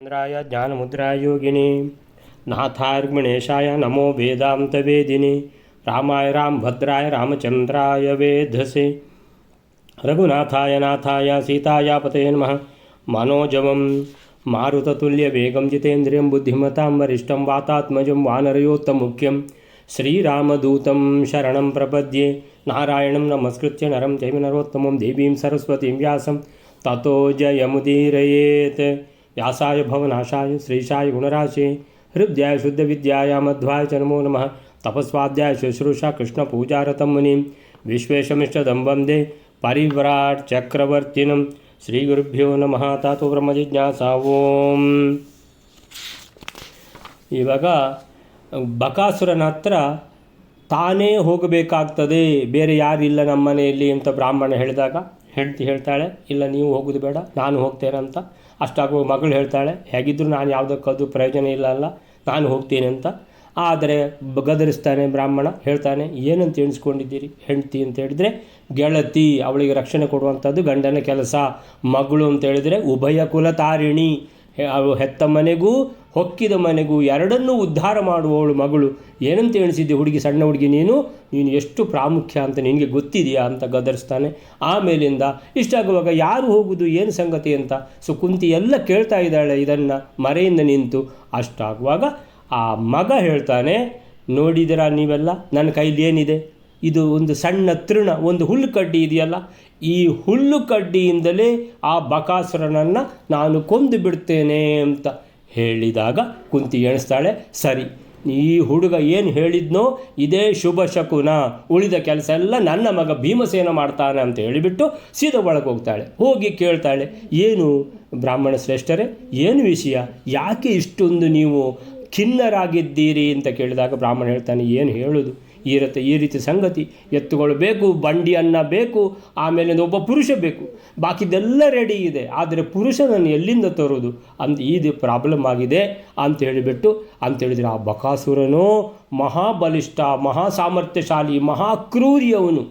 चंद्राय ज्ञानमुद्राय योगिनी नाथार्गणेशाय नमो वेदांतवेदिनी रामाय रामभद्राय रामचंद्राय वेधसे रघुनाथाय नाथाय सीताय पतये नमः मनोजवं मारुततुल्यवेगं जितेन्द्रियं बुद्धिमतां वरिष्ठं वातात्मजं वानरयोत्तमुख्यं श्रीरामदूतं शरणं प्रपद्ये नारायणं नमस्कृत्य नरं चैव नरोत्तमं देवीं सरस्वतीं व्यासं ततो जयमुदीरयेत् व्यासाय भवनाशाय श्रीशाय गुणराशे हृदयाय शुद्धविद्याय मध्वाय च नमो नमः तपस्वाध्याय शुश्रूषा कृष्णपूजारतं मुनिं विश्वेशमिष्टदं वन्दे परिव्राट् चक्रवर्तिनं श्रीगुरुभ्यो नमः ततो ಬ್ರಹ್ಮಜಿಜ್ಞಾಸಾ ಓಂ. ಇವಾಗ ಬಕಾಸುರನ ಹತ್ರ ತಾನೇ ಹೋಗಬೇಕಾಗ್ತದೆ, ಬೇರೆ ಯಾರಿಲ್ಲ ನಮ್ಮ ಮನೆಯಲ್ಲಿ ಅಂತ ಬ್ರಾಹ್ಮಣ ಹೇಳಿದಾಗ ಹೇಳ್ತಾಳೆ, ಇಲ್ಲ ನೀವು ಹೋಗೋದು ಬೇಡ, ನಾನು ಹೋಗ್ತೇನೆ ಅಂತ. ಅಷ್ಟಾಗುವ ಮಗಳು ಹೇಳ್ತಾಳೆ, ಹೇಗಿದ್ದರೂ ನಾನು ಯಾವುದಕ್ಕದು ಪ್ರಯೋಜನ ಇಲ್ಲ ಅಲ್ಲ, ನಾನು ಹೋಗ್ತೀನಿ ಅಂತ. ಆದರೆ ಗದರಿಸ್ತಾನೆ ಬ್ರಾಹ್ಮಣ, ಹೇಳ್ತಾನೆ, ಏನಂತ ಎಣಿಸ್ಕೊಂಡಿದ್ದೀರಿ ಹೆಂಡ್ತಿ ಅಂತ ಹೇಳಿದರೆ ಗೆಳತಿ, ಅವಳಿಗೆ ರಕ್ಷಣೆ ಕೊಡುವಂಥದ್ದು ಗಂಡನ ಕೆಲಸ. ಮಗಳು ಅಂತ ಹೇಳಿದರೆ ಉಭಯ ಕುಲತಾರಿಣಿ, ಹೆತ್ತ ಮನೆಗೂ ಹೊಕ್ಕಿದ ಮನೆಗೂ ಎರಡನ್ನೂ ಉದ್ಧಾರ ಮಾಡುವವಳು ಮಗಳು. ಏನಂತ ಎಣಿಸಿದ್ದೆ ಹುಡುಗಿ, ಸಣ್ಣ ಹುಡುಗಿ ನೀನು ಎಷ್ಟು ಪ್ರಾಮುಖ್ಯ ಅಂತ ನಿನಗೆ ಗೊತ್ತಿದೆಯಾ ಅಂತ ಗದರಿಸ್ತಾನೆ. ಆಮೇಲಿಂದ ಇಷ್ಟಾಗುವಾಗ ಯಾರು ಹೋಗುವುದು, ಏನು ಸಂಗತಿ ಅಂತ ಕುಂತಿ ಎಲ್ಲ ಕೇಳ್ತಾ ಇದ್ದಾಳೆ ಇದನ್ನು ಮರೆಯಿಂದ ನಿಂತು. ಅಷ್ಟಾಗುವಾಗ ಆ ಮಗ ಹೇಳ್ತಾನೆ, ನೋಡಿದಿರಾ ನೀವೆಲ್ಲ, ನನ್ನ ಕೈಲಿ ಏನಿದೆ, ಇದು ಒಂದು ಸಣ್ಣ ತೃಣ, ಒಂದು ಹುಲ್ಲು ಕಡ್ಡಿ ಇದೆಯಲ್ಲ, ಈ ಹುಲ್ಲು ಕಡ್ಡಿಯಿಂದಲೇ ಆ ಬಕಾಸುರನನ್ನು ನಾನು ಕೊಂದು ಬಿಡ್ತೇನೆ ಅಂತ ಹೇಳಿದಾಗ ಕುಂತಿ ಎಣಿಸ್ತಾಳೆ, ಸರಿ ಈ ಹುಡುಗ ಏನು ಹೇಳಿದ್ನೋ ಇದೇ ಶುಭ ಶಕುನ, ಉಳಿದ ಕೆಲಸ ಎಲ್ಲ ನನ್ನ ಮಗ ಭೀಮಸೇನ ಮಾಡ್ತಾನೆ ಅಂತ ಹೇಳಿಬಿಟ್ಟು ಸೀದಾ ಒಳಗೆ ಹೋಗ್ತಾಳೆ. ಹೋಗಿ ಕೇಳ್ತಾಳೆ, ಏನು ಬ್ರಾಹ್ಮಣ ಶ್ರೇಷ್ಠರೇ, ಏನು ವಿಷಯ, ಯಾಕೆ ಇಷ್ಟೊಂದು ನೀವು ಖಿನ್ನರಾಗಿದ್ದೀರಿ ಅಂತ ಕೇಳಿದಾಗ ಬ್ರಾಹ್ಮಣ ಹೇಳ್ತಾನೆ, ಏನು ಹೇಳೋದು, ಈ ರೀತಿ ಸಂಗತಿ, ಎತ್ತುಗಳು ಬೇಕು, ಬಂಡಿಯನ್ನು ಬೇಕು, ಆಮೇಲೆ ಒಬ್ಬ ಪುರುಷ ಬೇಕು, ಬಾಕಿದೆಲ್ಲ ರೆಡಿ ಇದೆ, ಆದರೆ ಪುರುಷನನ್ನು ಎಲ್ಲಿಂದ ತರೋದು ಅಂತ ಇದು ಪ್ರಾಬ್ಲಮ್ ಆಗಿದೆ ಅಂತ ಹೇಳಿದರೆ ಆ ಬಕಾಸುರನು ಮಹಾಬಲಿಷ್ಠ, ಮಹಾ ಸಾಮರ್ಥ್ಯಶಾಲಿ, ಮಹಾಕ್ರೂರಿಯವನು.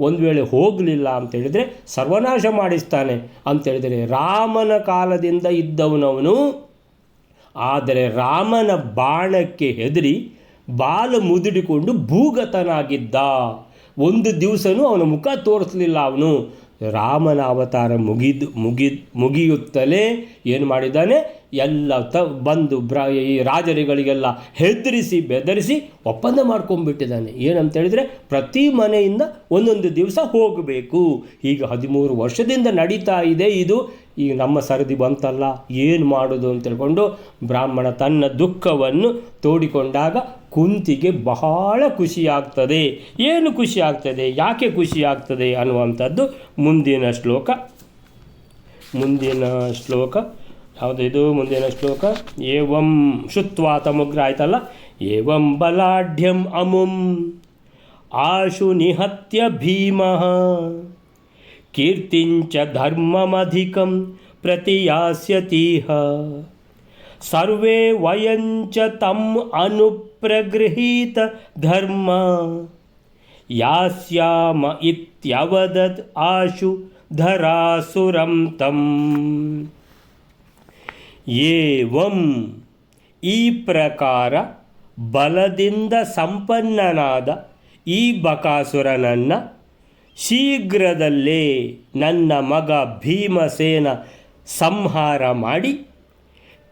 ಒಂದು ವೇಳೆ ಹೋಗಲಿಲ್ಲ ಅಂತೇಳಿದರೆ ಸರ್ವನಾಶ ಮಾಡಿಸ್ತಾನೆ ಅಂತೇಳಿದರೆ ರಾಮನ ಕಾಲದಿಂದ ಇದ್ದವನವನು. ಆದರೆ ರಾಮನ ಬಾಣಕ್ಕೆ ಹೆದರಿ ಬಾಲ ಮುದುಡಿಕೊಂಡು ಭೂಗತನಾಗಿದ್ದ. ಒಂದು ದಿವಸನೂ ಅವನ ಮುಖ ತೋರಿಸಲಿಲ್ಲ ಅವನು. ರಾಮನ ಅವತಾರ ಮುಗಿಯುತ್ತಲೇ ಏನು ಮಾಡಿದ್ದಾನೆ, ಎಲ್ಲ ಬಂದು ಈ ರಾಜರುಗಳಿಗೆಲ್ಲ ಹೆದರಿಸಿ ಬೆದರಿಸಿ ಒಪ್ಪಂದ ಮಾಡ್ಕೊಂಡ್ಬಿಟ್ಟಿದ್ದಾನೆ. ಏನಂತೇಳಿದರೆ ಪ್ರತಿ ಮನೆಯಿಂದ ಒಂದೊಂದು ದಿವಸ ಹೋಗಬೇಕು. ಈಗ 13 ವರ್ಷದಿಂದ ನಡೀತಾ ಇದೆ ಇದು. ಈಗ ನಮ್ಮ ಸರದಿ ಬಂತಲ್ಲ, ಏನು ಮಾಡೋದು ಅಂತ ತಿಳ್ಕೊಂಡು ಬ್ರಾಹ್ಮಣ ತನ್ನ ದುಃಖವನ್ನು ತೋಡಿಕೊಂಡಾಗ ಕುಂತಿಗೆ ಬಹಳ ಖುಷಿಯಾಗ್ತದೆ. ಏನು ಖುಷಿಯಾಗ್ತದೆ, ಯಾಕೆ ಖುಷಿಯಾಗ್ತದೆ ಅನ್ನುವಂಥದ್ದು ಮುಂದಿನ ಶ್ಲೋಕ ಯಾವುದಿದು, ಮುಂದಿನ ಶ್ಲೋಕ. ಏವಂ ಶುತ್ವಾ ತಮುಗ್ರ ಆಯ್ತಲ್ಲ, ಏವಂ ಬಲಾಢ್ಯಂ ಅಮುಂ ಆಶು ನಿಹತ್ಯ ಭೀಮಃ ಕೀರ್ತಿಂಚ ಧರ್ಮಮಧಿಕಂ ಪ್ರತಿಯಾಸ್ಯತೀಹ ಸರ್ವೇ ವಯಂಚ ತಂ ಅನುಪ್ರಗೃಹೀತ ಧರ್ಮ ಯಾಸ್ಯಾಮ ಇತ್ಯವದತ್ ಆಶು ಧರಾಸುರಂ ತಂ. ಏವಂ ಈ ಪ್ರಕಾರ ಬಲದಿಂದ ಸಂಪನ್ನನಾದ ಈ ಬಕಾಸುರನನ್ನು ಶೀಘ್ರದಲ್ಲೇ ನನ್ನ ಮಗ ಭೀಮಸೇನ ಸಂಹಾರ ಮಾಡಿ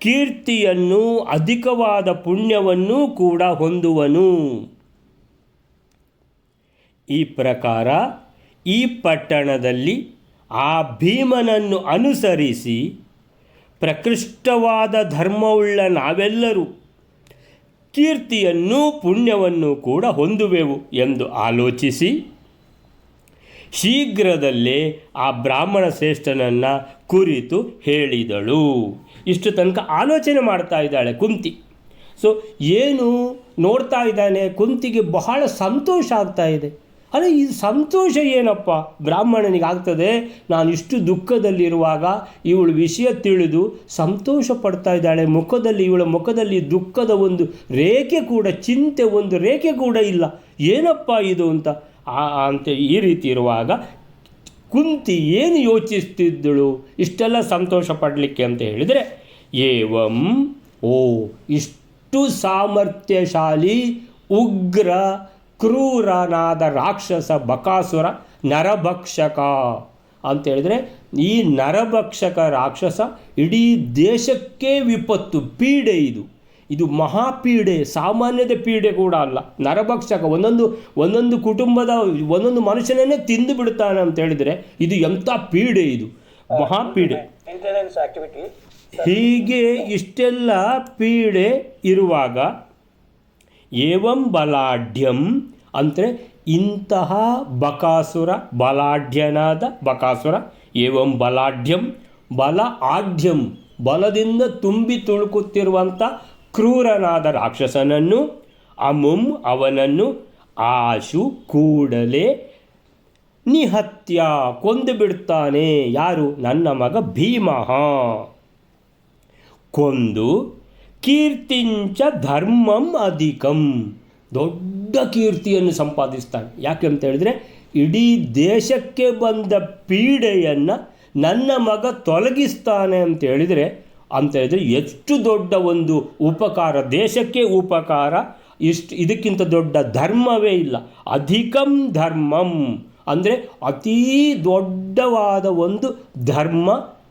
ಕೀರ್ತಿಯನ್ನು ಅಧಿಕವಾದ ಪುಣ್ಯವನ್ನು ಕೂಡ ಹೊಂದುವನು. ಈ ಪ್ರಕಾರ ಈ ಪಟ್ಟಣದಲ್ಲಿ ಆ ಭೀಮನನ್ನು ಅನುಸರಿಸಿ ಪ್ರಕೃಷ್ಟವಾದ ಧರ್ಮವುಳ್ಳ ನಾವೆಲ್ಲರೂ ಕೀರ್ತಿಯನ್ನು ಪುಣ್ಯವನ್ನು ಕೂಡ ಹೊಂದುವೆವು ಎಂದು ಆಲೋಚಿಸಿ ಶೀಘ್ರದಲ್ಲೇ ಆ ಬ್ರಾಹ್ಮಣ ಶ್ರೇಷ್ಠನನ್ನು ಕುರಿತು ಹೇಳಿದಳು. ಇಷ್ಟು ತನಕ ಆಲೋಚನೆ ಮಾಡ್ತಾ ಇದ್ದಾಳೆ ಕುಂತಿ. ಏನು ನೋಡ್ತಾ ಇದ್ದಾನೆ, ಕುಂತಿಗೆ ಬಹಳ ಸಂತೋಷ ಆಗ್ತಾ ಇದೆ. ಅಲ್ಲ, ಈ ಸಂತೋಷ ಏನಪ್ಪ ಬ್ರಾಹ್ಮಣನಿಗೆ ಆಗ್ತದೆ? ನಾನು ಇಷ್ಟು ದುಃಖದಲ್ಲಿರುವಾಗ ಇವಳು ವಿಷಯ ತಿಳಿದು ಸಂತೋಷ ಪಡ್ತಾ ಇದ್ದಾಳೆ. ಇವಳ ಮುಖದಲ್ಲಿ ದುಃಖದ ಒಂದು ರೇಖೆ ಕೂಡ, ಚಿಂತೆ ಒಂದು ರೇಖೆ ಕೂಡ ಇಲ್ಲ. ಏನಪ್ಪ ಇದು ಅಂತ ಈ ರೀತಿ ಇರುವಾಗ ಕುಂತಿ ಏನು ಯೋಚಿಸ್ತಿದ್ದಳು ಇಷ್ಟೆಲ್ಲ ಸಂತೋಷ ಪಡಲಿಕ್ಕೆ ಅಂತ ಹೇಳಿದರೆ, ಏವಂ ಇಷ್ಟು ಸಾಮರ್ಥ್ಯಶಾಲಿ ಉಗ್ರ ಕ್ರೂರನಾದ ರಾಕ್ಷಸ ಬಕಾಸುರ ನರಭಕ್ಷಕ ಅಂತೇಳಿದರೆ, ಈ ನರಭಕ್ಷಕ ರಾಕ್ಷಸ ಇಡೀ ದೇಶಕ್ಕೆ ವಿಪತ್ತು, ಪೀಡೆ. ಇದು ಮಹಾಪೀಡೆ, ಸಾಮಾನ್ಯದ ಪೀಡೆ ಕೂಡ ಅಲ್ಲ. ನರಭಕ್ಷಕ ಒಂದೊಂದು ಕುಟುಂಬದ ಒಂದೊಂದು ಮನುಷ್ಯನನ್ನೇ ತಿಂದು ಬಿಡ್ತಾನೆ ಅಂತ ಹೇಳಿದರೆ ಇದು ಎಂಥ ಪೀಡೆ, ಇದು ಮಹಾಪೀಡೆ. ಹೀಗೆ ಇಷ್ಟೆಲ್ಲ ಪೀಡೆ ಇರುವಾಗ ಏವಂ ಬಲಾಢ್ಯಂ ಅಂದರೆ ಇಂತಹ ಬಕಾಸುರ, ಬಲಾಢ್ಯನಾದ ಬಕಾಸುರ, ಏವಂ ಬಲಾಢ್ಯಂ ಬಲ ಆಢ್ಯಂ ಬಲದಿಂದ ತುಂಬಿ ತುಳುಕುತ್ತಿರುವಂಥ ಕ್ರೂರನಾದ ರಾಕ್ಷಸನನ್ನು, ಅಮುಂ ಅವನನ್ನು, ಆಶು ಕೂಡಲೇ, ನಿಹತ್ಯ ಕೊಂದು ಬಿಡ್ತಾನೆ. ಯಾರು? ನನ್ನ ಮಗ ಭೀಮಃ. ಕೊಂದು ಕೀರ್ತಿಂಚ ಧರ್ಮಂ ಅಧಿಕಂ ದೊಡ್ಡ ಕೀರ್ತಿಯನ್ನು ಸಂಪಾದಿಸ್ತಾನೆ. ಯಾಕೆ ಅಂತ ಹೇಳಿದ್ರೆ ಇಡೀ ದೇಶಕ್ಕೆ ಬಂದ ಪೀಡೆಯನ್ನು ನನ್ನ ಮಗ ತೊಲಗಿಸ್ತಾನೆ ಅಂತ ಹೇಳಿದರೆ ಎಷ್ಟು ದೊಡ್ಡ ಒಂದು ಉಪಕಾರ, ದೇಶಕ್ಕೆ ಉಪಕಾರ. ಇದಕ್ಕಿಂತ ದೊಡ್ಡ ಧರ್ಮವೇ ಇಲ್ಲ. ಅಧಿಕಂ ಧರ್ಮಂ ಅಂದರೆ ಅತೀ ದೊಡ್ಡವಾದ ಒಂದು ಧರ್ಮ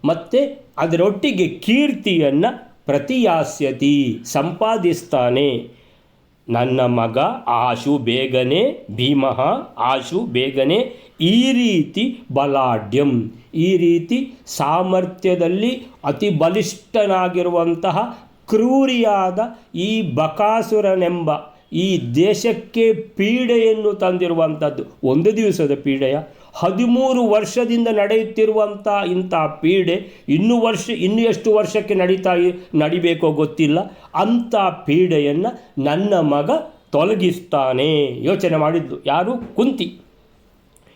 ಮತ್ತು ಅದರೊಟ್ಟಿಗೆ ಕೀರ್ತಿಯನ್ನು ಪ್ರತಿಯಾಸ್ಯತಿ ಸಂಪಾದಿಸ್ತಾನೆ. ನನ್ನ ಮಗ ಆಶು ಬೇಗನೆ, ಭೀಮಃ ಆಶು ಬೇಗನೆ ಈ ರೀತಿ ಬಲಾಢ್ಯಂ, ಈ ರೀತಿ ಸಾಮರ್ಥ್ಯದಲ್ಲಿ ಅತಿ ಬಲಿಷ್ಠನಾಗಿರುವಂತಹ ಕ್ರೂರಿಯಾದ ಈ ಬಕಾಸುರನೆಂಬ ಈ ದೇಶಕ್ಕೆ ಪೀಡೆಯನ್ನು ತಂದಿರುವಂಥದ್ದು. ಒಂದು ದಿವಸದ ಪೀಡೆಯ 13 ವರ್ಷದಿಂದ ನಡೆಯುತ್ತಿರುವಂಥ ಇಂಥ ಪೀಡೆ ಇನ್ನು ಎಷ್ಟು ವರ್ಷಕ್ಕೆ ನಡಿಬೇಕೋ ಗೊತ್ತಿಲ್ಲ. ಅಂಥ ಪೀಡೆಯನ್ನು ನನ್ನ ಮಗ ತೊಲಗಿಸ್ತಾನೆ. ಯೋಚನೆ ಮಾಡಿದ್ದು ಯಾರು? ಕುಂತಿ.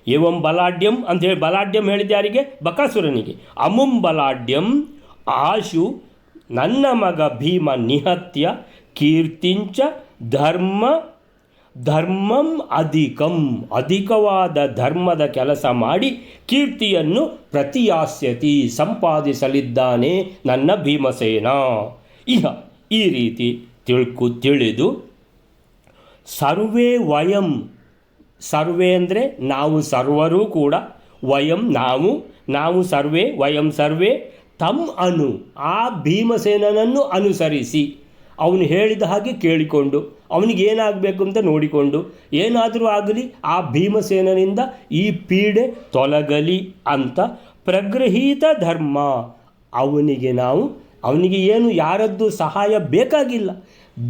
ಏವಂ ಬಲಾಢ್ಯಂ ಅಂಥೇಳಿ ಬಲಾಢ್ಯಂ ಹೇಳಿದ ಯಾರಿಗೆ? ಬಕಾಸುರನಿಗೆ. ಅಮುಂ ಬಲಾಢ್ಯಂ ಆಶು ನನ್ನ ಮಗ ಭೀಮ ನಿಹತ್ಯ ಕೀರ್ತಿಂಚ ಧರ್ಮಂ ಅಧಿಕವಾದ ಧರ್ಮದ ಕೆಲಸ ಮಾಡಿ ಕೀರ್ತಿಯನ್ನು ಪ್ರತಿಯಾಸ್ಯತಿ ಸಂಪಾದಿಸಲಿದ್ದಾನೆ ನನ್ನ ಭೀಮಸೇನ. ಈ ರೀತಿ ತಿಳಿದು ಸರ್ವೇ ವಯಂ, ಸರ್ವೇ ಅಂದರೆ ನಾವು ಸರ್ವರೂ ಕೂಡ, ವಯಂ ನಾವು ಸರ್ವೇ, ವಯಂ ಸರ್ವೇ ತಮ್ ಆ ಭೀಮಸೇನನನ್ನು ಅನುಸರಿಸಿ ಅವನು ಹೇಳಿದ ಹಾಗೆ ಕೇಳಿಕೊಂಡು ಅವನಿಗೇನಾಗಬೇಕು ಅಂತ ನೋಡಿಕೊಂಡು ಏನಾದರೂ ಆಗಲಿ ಆ ಭೀಮಸೇನನಿಂದ ಈ ಪೀಡೆ ತೊಲಗಲಿ ಅಂತ ಪ್ರಗೃಹೀತ ಧರ್ಮ. ಅವನಿಗೆ ಏನು ಯಾರದ್ದು ಸಹಾಯ ಬೇಕಾಗಿಲ್ಲ.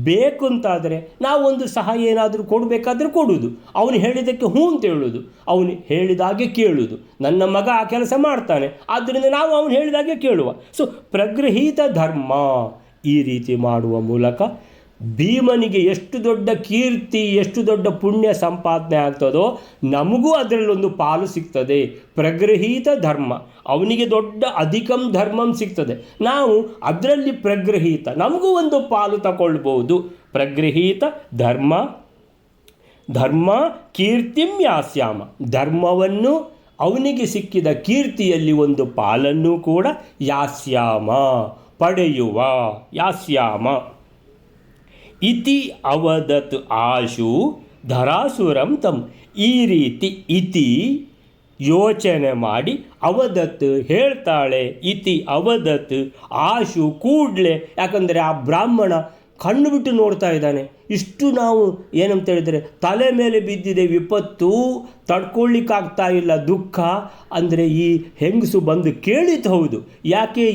ಬೇಕು ಅಂತಾದರೆ ನಾವೊಂದು ಸಹಾಯ ಏನಾದರೂ ಕೊಡಬೇಕಾದ್ರೆ ಕೊಡುವುದು, ಅವನು ಹೇಳಿದ್ದಕ್ಕೆ ಹ್ಞೂ ಅಂತ ಹೇಳೋದು, ಅವನು ಹೇಳಿದಾಗೆ ಕೇಳುವುದು. ನನ್ನ ಮಗ ಆ ಕೆಲಸ ಮಾಡ್ತಾನೆ, ಆದ್ದರಿಂದ ನಾವು ಅವನು ಹೇಳಿದಾಗೆ ಕೇಳುವ. ಸೊ ಪ್ರಗೃಹೀತ ಧರ್ಮ ಈ ರೀತಿ ಮಾಡುವ ಮೂಲಕ ಭೀಮನಿಗೆ ಎಷ್ಟು ದೊಡ್ಡ ಕೀರ್ತಿ, ಎಷ್ಟು ದೊಡ್ಡ ಪುಣ್ಯ ಸಂಪಾದನೆ ಆಗ್ತದೋ ನಮಗೂ ಅದರಲ್ಲೊಂದು ಪಾಲು ಸಿಗ್ತದೆ. ಪ್ರಗೃಹೀತ ಧರ್ಮ, ಅವನಿಗೆ ದೊಡ್ಡ ಅಧಿಕಂ ಧರ್ಮಂ ಸಿಗ್ತದೆ, ನಾವು ಅದರಲ್ಲಿ ಪ್ರಗೃಹೀತ ನಮಗೂ ಒಂದು ಪಾಲು ತಗೊಳ್ಬೋದು. ಪ್ರಗೃಹೀತ ಧರ್ಮ ಕೀರ್ತಿಂ ಯಾಸ್ಯಾಮ, ಧರ್ಮವನ್ನು ಅವನಿಗೆ ಸಿಕ್ಕಿದ ಕೀರ್ತಿಯಲ್ಲಿ ಒಂದು ಪಾಲನ್ನು ಕೂಡ ಯಾಸ್ಯಾಮ ಪಡೆಯುವ. ಯಾಸ್ಯಾಮ ಇತಿ ಅವದತ್ ಆಶು ಧರಾಸುರಂ ತಮ್, ಈ ರೀತಿ ಇತಿ ಯೋಚನೆ ಮಾಡಿ ಅವದತ್ ಹೇಳ್ತಾಳೆ. ಇತಿ ಅವದತ್ ಆಶು ಕೂಡಲೇ, ಯಾಕಂದರೆ ಆ ಬ್ರಾಹ್ಮಣ ಕಣ್ಣು ಬಿಟ್ಟು ನೋಡ್ತಾ ಇದ್ದಾನೆ. ಇಷ್ಟು ನಾವು ಏನಂತ ಹೇಳಿದರೆ ತಲೆ ಮೇಲೆ ಬಿದ್ದಿದೆ ವಿಪತ್ತು, ತಡ್ಕೊಳ್ಳಿಕ್ಕಾಗ್ತಾ ಇಲ್ಲ ದುಃಖ. ಅಂದರೆ ಈ ಹೆಂಗಸು ಬಂದು ಕೇಳಿತು, ಹೌದು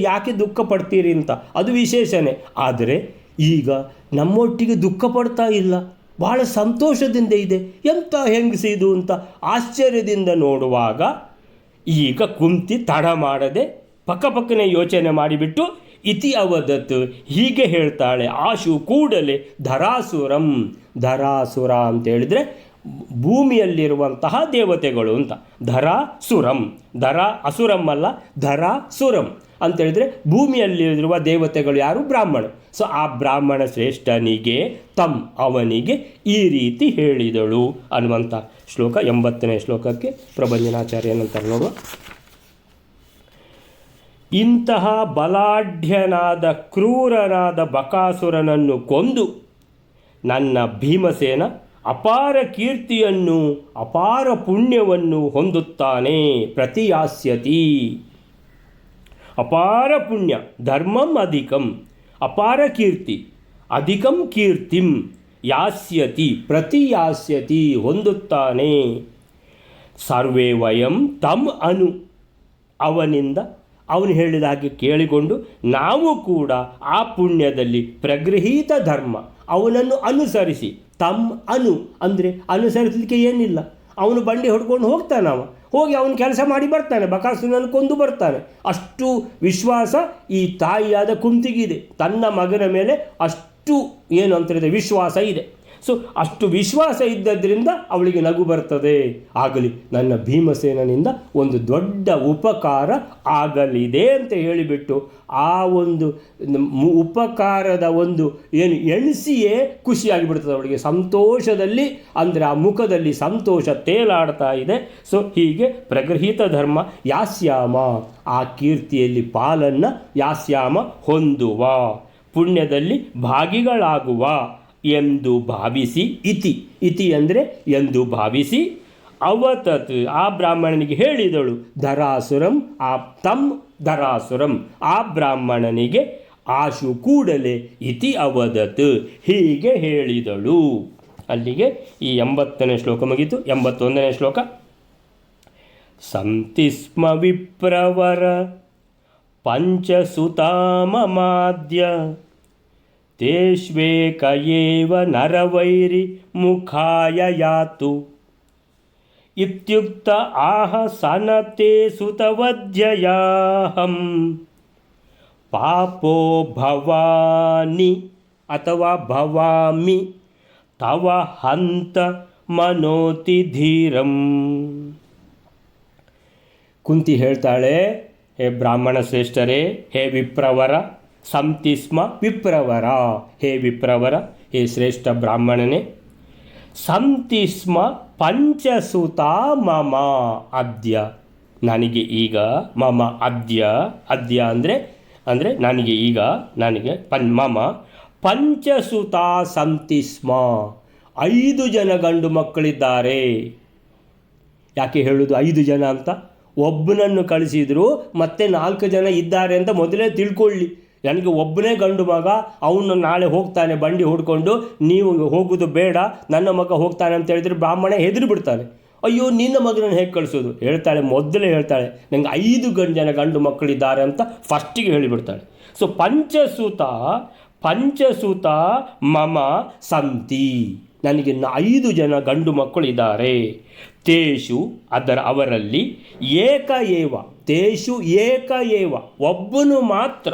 ಯಾಕೆ ದುಃಖ ಪಡ್ತೀರಿ ಅಂತ, ಅದು ವಿಶೇಷನೇ. ಆದರೆ ಈಗ ನಮ್ಮೊಟ್ಟಿಗೆ ದುಃಖ ಪಡ್ತಾ ಇಲ್ಲ, ಭಾಳ ಸಂತೋಷದಿಂದ ಇದೆ. ಎಂಥ ಹೆಂಗಸಿದು ಅಂತ ಆಶ್ಚರ್ಯದಿಂದ ನೋಡುವಾಗ ಈಗ ಕುಂತಿ ತಡ ಮಾಡದೆ ಪಕ್ಕಪಕ್ಕನೆ ಯೋಚನೆ ಮಾಡಿಬಿಟ್ಟು ಇತಿ ಅವದತ್ ಹೀಗೆ ಹೇಳ್ತಾಳೆ. ಆಶು ಕೂಡಲೇ ಧರಾಸುರ ಅಂತ ಹೇಳಿದರೆ ಭೂಮಿಯಲ್ಲಿರುವಂತಹ ದೇವತೆಗಳು ಅಂತ. ಧರ ಅಸುರಂ ಅಲ್ಲ, ಧರಾಸುರಂ ಅಂತೇಳಿದರೆ ಭೂಮಿಯಲ್ಲಿರುವ ದೇವತೆಗಳು ಯಾರು? ಬ್ರಾಹ್ಮಣ. ಸೊ ಆ ಬ್ರಾಹ್ಮಣ ಶ್ರೇಷ್ಠನಿಗೆ ಅವನಿಗೆ ಈ ರೀತಿ ಹೇಳಿದಳು ಅನ್ನುವಂಥ ಶ್ಲೋಕ 80ನೇ ಶ್ಲೋಕಕ್ಕೆ ಪ್ರಬಂಧನಾಚಾರ್ಯ ಏನಂತಾರೆ ನೋಡುವ. ಇಂತಹ ಬಲಾಢ್ಯನಾದ ಕ್ರೂರನಾದ ಬಕಾಸುರನನ್ನು ಕೊಂದು ನನ್ನ ಭೀಮಸೇನ ಅಪಾರ ಕೀರ್ತಿಯನ್ನು ಅಪಾರ ಪುಣ್ಯವನ್ನು ಹೊಂದುತ್ತಾನೆ. ಪ್ರತಿಯಾಸ್ಯತಿ, ಅಪಾರ ಪುಣ್ಯ, ಧರ್ಮಂ ಅಧಿಕಂ, ಅಪಾರ ಕೀರ್ತಿ, ಅಧಿಕಂ ಕೀರ್ತಿಂ, ಯಾಸ್ಯತಿ, ಪ್ರತಿಯಾಸ್ಯತಿ, ಹೊಂದುತ್ತಾನೆ. ಸರ್ವೇ ವಯಂ ತಮ್ ಅನು, ಅವನಿಂದ ಅವನು ಹೇಳಿದ ಹಾಗೆ ಕೇಳಿಕೊಂಡು ನಾವು ಕೂಡ ಆ ಪುಣ್ಯದಲ್ಲಿ ಪ್ರಗೃಹೀತ ಧರ್ಮ ಅವನನ್ನು ಅನುಸರಿಸಿ, ತಮ್ ಅನು ಅಂದರೆ ಅನುಸರಿಸಲಿಕ್ಕೆ ಏನಿಲ್ಲ, ಅವನು ಬಂಡಿ ಹೊಡ್ಕೊಂಡು ಹೋಗ್ತಾನೆ, ಹೋಗಿ ಅವನು ಕೆಲಸ ಮಾಡಿ ಬರ್ತಾನೆ, ಬಕಾಸುರನನ್ನು ಕೊಂದು ಬರ್ತಾನೆ. ಅಷ್ಟು ವಿಶ್ವಾಸ ಈ ತಾಯಿಯಾದ ಕುಂತಿಗಿದೆ, ತನ್ನ ಮಗನ ಮೇಲೆ ಅಷ್ಟು ಏನು ಅಂತಿದೆ ವಿಶ್ವಾಸ ಇದೆ. ಸೊ ಅಷ್ಟು ವಿಶ್ವಾಸ ಇದ್ದದ್ರಿಂದ ಅವಳಿಗೆ ನಗು ಬರ್ತದೆ. ಆಗಲಿ ನನ್ನ ಭೀಮಸೇನನಿಂದ ಒಂದು ದೊಡ್ಡ ಉಪಕಾರ ಆಗಲಿದೆ ಅಂತ ಹೇಳಿಬಿಟ್ಟು ಆ ಒಂದು ಉಪಕಾರದ ಒಂದು ಏನು ಎಣಿಸಿಯೇ ಖುಷಿಯಾಗಿಬಿಡ್ತದೆ ಅವಳಿಗೆ, ಸಂತೋಷದಲ್ಲಿ, ಅಂದರೆ ಆ ಮುಖದಲ್ಲಿ ಸಂತೋಷ ತೇಲಾಡ್ತಾ ಇದೆ. ಸೊ ಹೀಗೆ ಪ್ರಗೃಹೀತ ಧರ್ಮ ಯಾಸ್ಯಾಮ, ಆ ಕೀರ್ತಿಯಲ್ಲಿ ಪಾಲನ್ನು ಯಾಸ್ಯಾಮ ಹೊಂದುವ, ಪುಣ್ಯದಲ್ಲಿ ಭಾಗಿಗಳಾಗುವ ಎಂದು ಭಾವಿಸಿ, ಇತಿ ಅಂದರೆ ಎಂದು ಭಾವಿಸಿ, ಅವತತ್ ಆ ಬ್ರಾಹ್ಮಣನಿಗೆ ಹೇಳಿದಳು, ಧರಾಸುರಂ ಆ ತಮ್ ಧರಾಸುರಂ ಆ ಬ್ರಾಹ್ಮಣನಿಗೆ ಆಶು ಕೂಡಲೇ ಇತಿ ಅವದತ್ ಹೀಗೆ ಹೇಳಿದಳು. ಅಲ್ಲಿಗೆ ಈ 80ನೇ ಶ್ಲೋಕ ಮುಗಿತು. 81ನೇ ಶ್ಲೋಕ. ಸಂತಿಸ್ಮ ವಿಪ್ರವರ ಪಂಚಸುತಾಮಮಾದ್ಯ ತೇಷ್ವೇಕ ಏವ ನರವೈರಿ ಮುಖಾಯ ಯಾತು ಇತ್ಯುಕ್ತ ಆಹ ಸನತೆ ಸುತವಧ್ಯಯಾಹಂ ಪಾಪೋ ಭವಾನಿ ಅಥವಾ ಭವಾಮಿ ತವ ಹಂತ ಮನೋತಿ ಧೀರಂ. ಕುಂತಿ ಹೇಳ್ತಾಳೆ, ಹೇ ಬ್ರಾಹ್ಮಣ ಶ್ರೇಷ್ಠರೇ, ಹೇ ವಿಪ್ರವರ, ಸಂತಿಸ್ಮ ವಿಪ್ರವರ, ಹೇ ವಿಪ್ರವರ, ಹೇ ಶ್ರೇಷ್ಠ ಬ್ರಾಹ್ಮಣನೇ, ಸಂತಿಸ್ಮ ಪಂಚಸುತ ಮಮ ಅದ್ಯ, ನನಗೆ ಈಗ, ಮಮ ಅದ್ಯ, ಅದ್ಯ ಅಂದರೆ ನನಗೆ ಈಗ, ನನಗೆ ಮಮ ಪಂಚಸುತ ಸಂತಿಸ್ಮ 5 ಜನ ಗಂಡು ಮಕ್ಕಳಿದ್ದಾರೆ. ಯಾಕೆ ಹೇಳೋದು 5 ಜನ ಅಂತ? ಒಬ್ಬನನ್ನು ಕಳಿಸಿದ್ರು ಮತ್ತೆ 4 ಜನ ಇದ್ದಾರೆ ಅಂತ ಮೊದಲೇ ತಿಳ್ಕೊಳ್ಳಿ. ನನಗೆ ಒಬ್ಬನೇ ಗಂಡು ಮಗ, ಅವನು ನಾಳೆ ಹೋಗ್ತಾನೆ ಬಂಡಿ ಹುಡ್ಕೊಂಡು, ನೀವು ಹೋಗೋದು ಬೇಡ, ನನ್ನ ಮಗ ಹೋಗ್ತಾನೆ ಅಂತ ಹೇಳಿದ್ರೆ ಬ್ರಾಹ್ಮಣ ಹೆದರಿ ಬಿಡ್ತಾನೆ. ಅಯ್ಯೋ ನಿನ್ನ ಮಗನನ್ನು ಹೇಗೆ ಕಳಿಸೋದು? ಹೇಳ್ತಾಳೆ, ಮೊದಲೇ ಹೇಳ್ತಾಳೆ, ನನಗೆ 5 ಜನ ಗಂಡು ಮಕ್ಕಳಿದ್ದಾರೆ ಅಂತ ಫಸ್ಟಿಗೆ ಹೇಳಿಬಿಡ್ತಾಳೆ. ಸೊ ಪಂಚಸುತ ಮಮ ಸಂತಿ, ನನಗೆ 5 ಜನ ಗಂಡು ಮಕ್ಕಳಿದ್ದಾರೆ. ತೇಷು ಅವರಲ್ಲಿ ಏಕ ಏವ, ತೇಷು ಏಕ ಏವ ಒಬ್ಬನು ಮಾತ್ರ,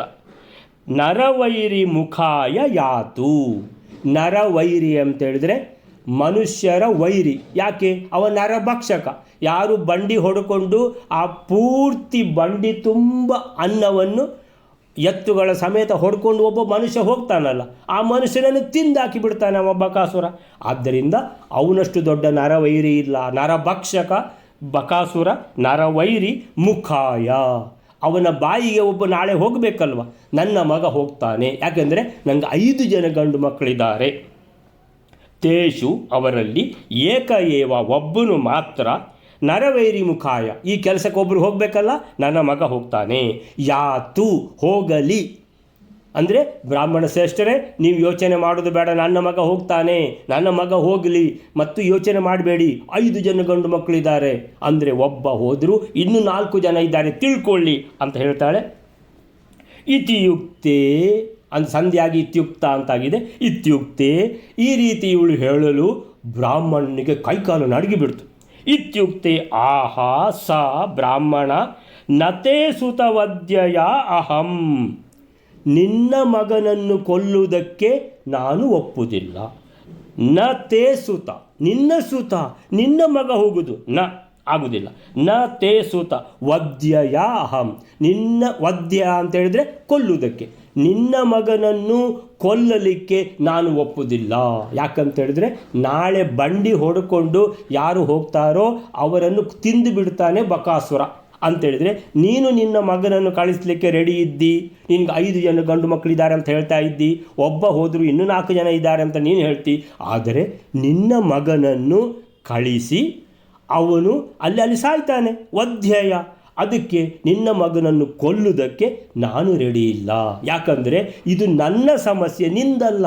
ನರವೈರಿ ಮುಖಾಯ ಯಾತು. ನರವೈರಿ ಅಂತೇಳಿದರೆ ಮನುಷ್ಯರ ವೈರಿ. ಯಾಕೆ? ಅವ ನರಭಕ್ಷಕ. ಯಾರು ಬಂಡಿ ಹೊಡ್ಕೊಂಡು ಆ ಪೂರ್ತಿ ಬಂಡಿ ತುಂಬ ಅನ್ನವನ್ನು ಎತ್ತುಗಳ ಸಮೇತ ಹೊಡ್ಕೊಂಡು ಒಬ್ಬ ಮನುಷ್ಯ ಹೋಗ್ತಾನಲ್ಲ, ಆ ಮನುಷ್ಯನನ್ನು ತಿಂದಾಕಿ ಬಿಡ್ತಾನೆ ಅವ ಬಕಾಸುರ. ಆದ್ದರಿಂದ ಅವನಷ್ಟು ದೊಡ್ಡ ನರವೈರಿ ಇಲ್ಲ. ನರಭಕ್ಷಕ ಬಕಾಸುರ, ನರವೈರಿ ಮುಖಾಯ, ಅವನ ಬಾಯಿಗೆ ಒಬ್ಬ ನಾಳೆ ಹೋಗಬೇಕಲ್ವ, ನನ್ನ ಮಗ ಹೋಗ್ತಾನೆ. ಯಾಕೆಂದರೆ ನನಗೆ 5 ಜನ ಗಂಡು ಮಕ್ಕಳಿದ್ದಾರೆ. ತೇಷು ಅವರಲ್ಲಿ ಏಕ ಏವ ಒಬ್ಬನು ಮಾತ್ರ, ನರವೈರಿ ಮುಖಾಯ ಈ ಕೆಲಸಕ್ಕೆ ಒಬ್ಬರು ಹೋಗಬೇಕಲ್ಲ, ನನ್ನ ಮಗ ಹೋಗ್ತಾನೆ. ಯಾತು ಹೋಗಲಿ ಅಂದರೆ ಬ್ರಾಹ್ಮಣ ಶ್ರೇಷ್ಠರೇ, ನೀವು ಯೋಚನೆ ಮಾಡೋದು ಬೇಡ, ನನ್ನ ಮಗ ಹೋಗ್ತಾನೆ, ನನ್ನ ಮಗ ಹೋಗಲಿ, ಮತ್ತು ಯೋಚನೆ ಮಾಡಬೇಡಿ, 5 ಜನ ಗಂಡು ಮಕ್ಕಳಿದ್ದಾರೆ ಅಂದರೆ ಒಬ್ಬ ಹೋದರೂ ಇನ್ನೂ 4 ಜನ ಇದ್ದಾರೆ ತಿಳ್ಕೊಳ್ಳಿ ಅಂತ ಹೇಳ್ತಾಳೆ. ಇತಿಯುಕ್ತೆ ಅಂತ ಸಂಧ್ಯಾಗಿ ಇತ್ಯುಕ್ತ ಅಂತಾಗಿದೆ. ಇತ್ಯುಕ್ತೆ ಈ ರೀತಿ ಇವಳು ಹೇಳಲು ಬ್ರಾಹ್ಮಣನಿಗೆ ಕೈಕಾಲು ನಡಗಿಬಿಡ್ತು. ಇತ್ಯುಕ್ತೆ ಆಹಾ ಸ ಬ್ರಾಹ್ಮಣ ನತೇ ಸುತವದ್ಯಯ ಅಹಂ, ನಿನ್ನ ಮಗನನ್ನು ಕೊಲ್ಲುವುದಕ್ಕೆ ನಾನು ಒಪ್ಪುವುದಿಲ್ಲ. ನ ತೇ ಸುತ, ನಿನ್ನ ಸುತ, ನಿನ್ನ ಮಗ ಹೋಗುವುದು ಆಗುವುದಿಲ್ಲ. ನ ತೇ ಸುತ ವದ್ಯಯ ಅಹಂ, ನಿನ್ನ ವದ್ಯ ಅಂತ ಹೇಳಿದರೆ ಕೊಲ್ಲುವುದಕ್ಕೆ, ನಿನ್ನ ಮಗನನ್ನು ಕೊಲ್ಲಲಿಕ್ಕೆ ನಾನು ಒಪ್ಪುವುದಿಲ್ಲ. ಯಾಕಂತ ಹೇಳಿದ್ರೆ ನಾಳೆ ಬಂಡಿ ಹೊಡ್ಕೊಂಡು ಯಾರು ಹೋಗ್ತಾರೋ ಅವರನ್ನು ತಿಂದು ಬಿಡ್ತಾನೆ ಬಕಾಸುರ. ಅಂತೇಳಿದರೆ ನೀನು ನಿನ್ನ ಮಗನನ್ನು ಕಳಿಸ್ಲಿಕ್ಕೆ ರೆಡಿ ಇದ್ದಿ, ನಿನಗೆ 5 ಜನ ಗಂಡು ಮಕ್ಕಳಿದ್ದಾರೆ ಅಂತ ಹೇಳ್ತಾ ಇದ್ದಿ, ಒಬ್ಬ ಹೋದರೂ ಇನ್ನೂ 4 ಜನ ಇದ್ದಾರೆ ಅಂತ ನೀನು ಹೇಳ್ತಿ. ಆದರೆ ನಿನ್ನ ಮಗನನ್ನು ಕಳಿಸಿ ಅವನು ಅಲ್ಲಿ ಸಾಯ್ತಾನೆ, ವಧ್ಯಯ. ಅದಕ್ಕೆ ನಿನ್ನ ಮಗನನ್ನು ಕೊಲ್ಲುವುದಕ್ಕೆ ನಾನು ರೆಡಿ ಇಲ್ಲ. ಯಾಕಂದರೆ ಇದು ನನ್ನ ಸಮಸ್ಯೆ, ನಿಂದಲ್ಲ.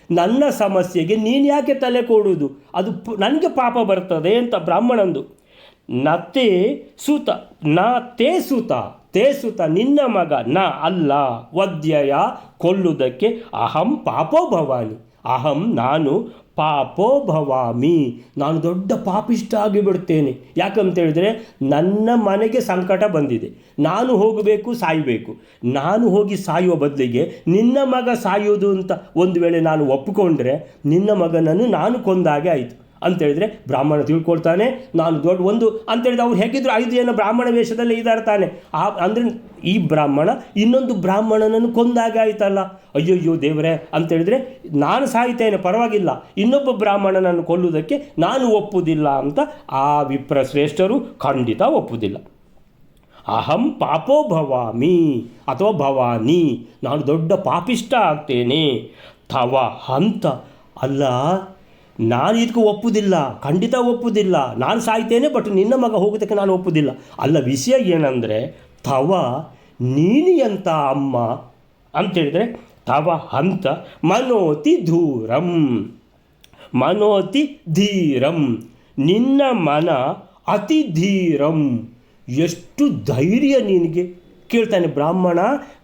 ನನ್ನ ಸಮಸ್ಯೆಗೆ ನೀನು ಯಾಕೆ ತಲೆ ಕೊಡುವುದು, ಅದು ನನಗೆ ಪಾಪ ಬರ್ತದೆ ಅಂತ ಬ್ರಾಹ್ಮಣಂದು. ನತೆ ಸುತ ನ ತೇ ಸುತ, ತೇ ಸುತ ನಿನ್ನ ಮಗ, ನ ಅಲ್ಲ, ವಧ್ಯಯ ಕೊಲ್ಲುವುದಕ್ಕೆ, ಅಹಂ ಪಾಪೋ ಭವಾನಿ, ಅಹಂ ನಾನು ಪಾಪೋ ಭವಾಮಿ, ನಾನು ದೊಡ್ಡ ಪಾಪಿಷ್ಟ ಆಗಿಬಿಡ್ತೇನೆ. ಯಾಕಂತೇಳಿದರೆ ನನ್ನ ಮನೆಗೆ ಸಂಕಟ ಬಂದಿದೆ, ನಾನು ಹೋಗಬೇಕು, ಸಾಯಬೇಕು. ನಾನು ಹೋಗಿ ಸಾಯುವ ಬದಲಿಗೆ ನಿನ್ನ ಮಗ ಸಾಯುವುದು ಅಂತ ಒಂದು ವೇಳೆ ನಾನು ಒಪ್ಪಿಕೊಂಡ್ರೆ ನಿನ್ನ ಮಗನನ್ನು ನಾನು ಕೊಂದಾಗೆ ಆಯಿತು ಅಂತೇಳಿದರೆ ಬ್ರಾಹ್ಮಣ ತಿಳ್ಕೊಳ್ತಾನೆ ನಾನು ದೊಡ್ಡ ಒಂದು ಅಂತೇಳಿದ್ರೆ ಅವ್ರು ಹೇಗಿದ್ರು 5 ಜನ ಬ್ರಾಹ್ಮಣ ವೇಷದಲ್ಲೇ ಇದ್ದಾರೆ ತಾನೆ. ಅಂದರೆ ಈ ಬ್ರಾಹ್ಮಣ ಇನ್ನೊಂದು ಬ್ರಾಹ್ಮಣನನ್ನು ಕೊಂದಾಗೆ ಆಯ್ತಲ್ಲ, ಅಯ್ಯಯ್ಯೋ ದೇವರೇ ಅಂತೇಳಿದರೆ ನಾನು ಸಾಯ್ತೇನೆ ಪರವಾಗಿಲ್ಲ, ಇನ್ನೊಬ್ಬ ಬ್ರಾಹ್ಮಣನನ್ನು ಕೊಲ್ಲುವುದಕ್ಕೆ ನಾನು ಒಪ್ಪುವುದಿಲ್ಲ ಅಂತ ಆ ವಿಪ್ರ ಶ್ರೇಷ್ಠರು ಖಂಡಿತ ಒಪ್ಪುವುದಿಲ್ಲ. ಅಹಂ ಪಾಪೋ ಭವಾಮಿ ಅಥವಾ ಭವಾನಿ, ನಾನು ದೊಡ್ಡ ಪಾಪಿಷ್ಟ ಆಗ್ತೇನೆ. ತವ ಹಂತ ಅಲ್ಲ, ನಾನು ಇದಕ್ಕೆ ಒಪ್ಪುವುದಿಲ್ಲ, ಖಂಡಿತ ಒಪ್ಪುವುದಿಲ್ಲ, ನಾನು ಸಾಯ್ತೇನೆ, ಬಟ್ ನಿನ್ನ ಮಗ ಹೋಗೋದಕ್ಕೆ ನಾನು ಒಪ್ಪುವುದಿಲ್ಲ. ಅಲ್ಲ, ವಿಷಯ ಏನಂದರೆ ತವ ನೀನು ಎಂಥ ಅಮ್ಮ ಅಂತೇಳಿದರೆ ತವ ಹಂತ ಮನೋತಿ ಧೂರಂ, ಮನೋತಿ ಧೀರಂ, ನಿನ್ನ ಮನ ಅತಿ ಧೀರಂ, ಎಷ್ಟು ಧೈರ್ಯ ನಿನಗೆ. ಕೇಳ್ತಾನೆ ಬ್ರಾಹ್ಮಣ